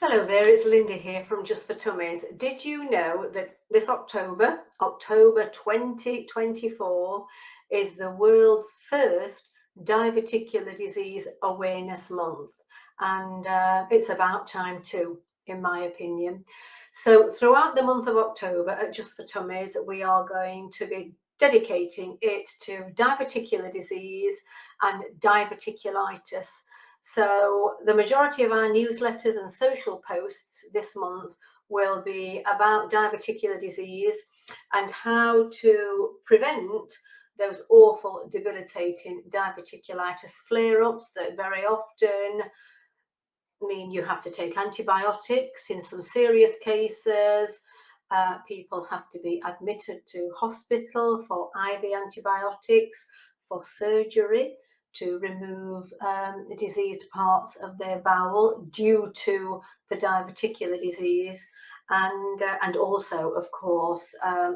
Hello there, it's Linda here from Just for Tummies. Did you know that this October 2024, is the world's first diverticular disease awareness month? And it's about time too, in my opinion. So throughout the month of October at Just for Tummies, we are going to be dedicating it to diverticular disease and diverticulitis. So the majority of our newsletters and social posts this month will be about diverticular disease and how to prevent those awful debilitating diverticulitis flare-ups that very often mean you have to take antibiotics. In some serious cases, people have to be admitted to hospital for IV antibiotics, for surgery to remove diseased parts of their bowel due to the diverticular disease, and also, of course,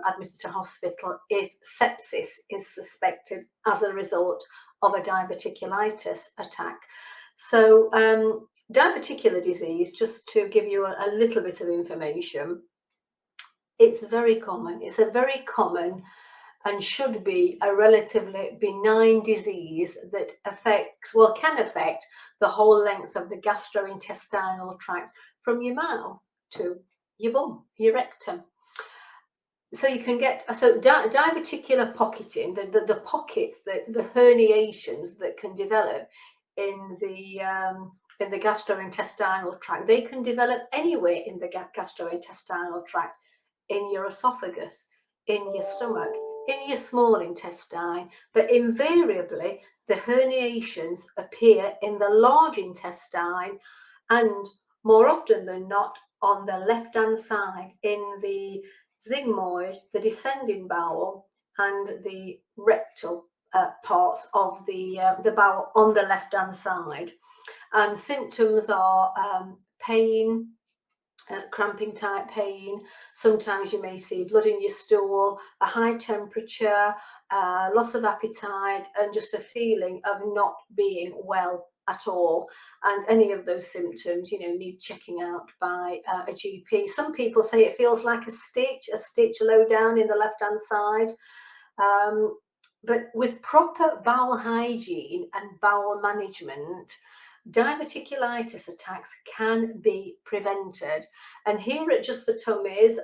admitted to hospital if sepsis is suspected as a result of a diverticulitis attack. So diverticular disease, just to give you a little bit of information, it's very common. It's a very common and should be a relatively benign disease that can affect the whole length of the gastro-intestinal tract from your mouth to your bum, your rectum. So you can get diverticular pocketing, the pockets, the herniations that can develop in the gastrointestinal tract. They can develop anywhere in the gastrointestinal tract, in your esophagus, in your stomach, in your small intestine, but invariably the herniations appear in the large intestine, and more often than not on the left-hand side, in the sigmoid, the descending bowel, and the rectal parts of the bowel on the left-hand side. And symptoms are pain, cramping type pain. Sometimes you may see blood in your stool, a high temperature, loss of appetite, and just a feeling of not being well at all. And any of those symptoms, need checking out by a GP. Some people say it feels like a stitch low down in the left hand side. But with proper bowel hygiene and bowel management, diverticulitis attacks can be prevented. And here at Just for Tummies,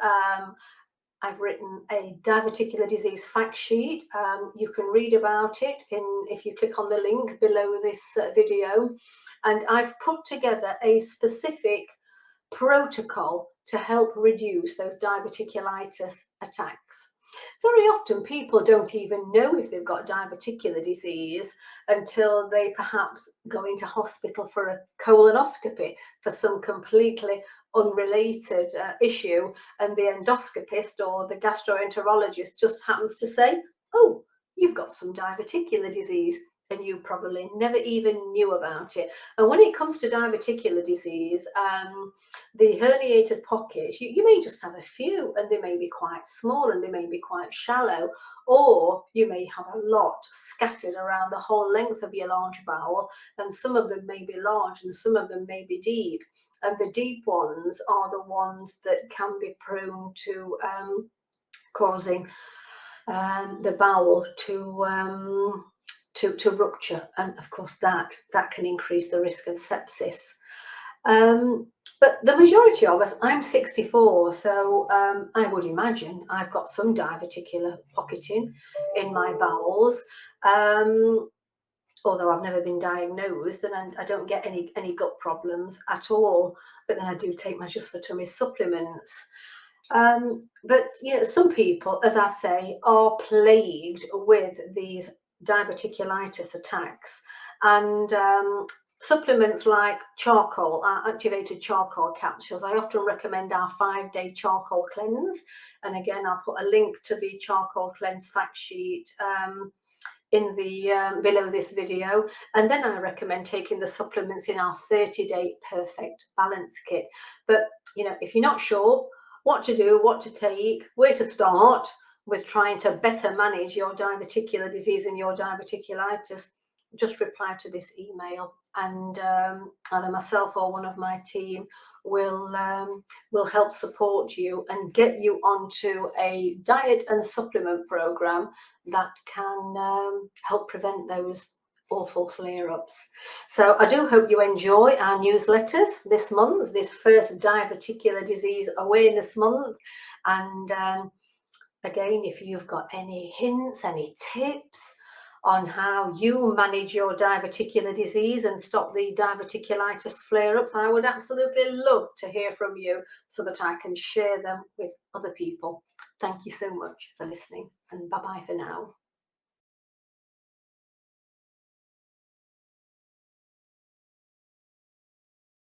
I've written a diverticular disease fact sheet. You can read about it if you click on the link below this video. And I've put together a specific protocol to help reduce those diverticulitis attacks. Very often people don't even know if they've got diverticular disease until they perhaps go into hospital for a colonoscopy for some completely unrelated issue, and the endoscopist or the gastroenterologist just happens to say, oh, you've got some diverticular disease, and you probably never even knew about it. And when it comes to diverticular disease, the herniated pockets, you may just have a few, and they may be quite small and they may be quite shallow, or you may have a lot scattered around the whole length of your large bowel, and some of them may be large and some of them may be deep. And the deep ones are the ones that can be prone to causing the bowel to rupture, and of course that can increase the risk of sepsis. But the majority of us, I'm 64, so I would imagine I've got some diverticular pocketing in my bowels, although I've never been diagnosed, and I don't get any gut problems at all. But then I do take my Just for Tummies supplements. But some people, as I say, are plagued with these diverticulitis attacks, and supplements like charcoal, activated charcoal capsules. I often recommend our 5-day charcoal cleanse, and again I'll put a link to the charcoal cleanse fact sheet in the below this video. And then I recommend taking the supplements in our 30-day perfect balance kit. But if you're not sure what to do, what to take, where to start with trying to better manage your diverticular disease and your diverticulitis, just reply to this email, and either myself or one of my team will help support you and get you onto a diet and supplement program that can help prevent those awful flare-ups. So I do hope you enjoy our newsletters this month, this first diverticular disease awareness month. And again, if you've got any hints, any tips on how you manage your diverticular disease and stop the diverticulitis flare-ups, I would absolutely love to hear from you so that I can share them with other people. Thank you so much for listening, and bye-bye for now.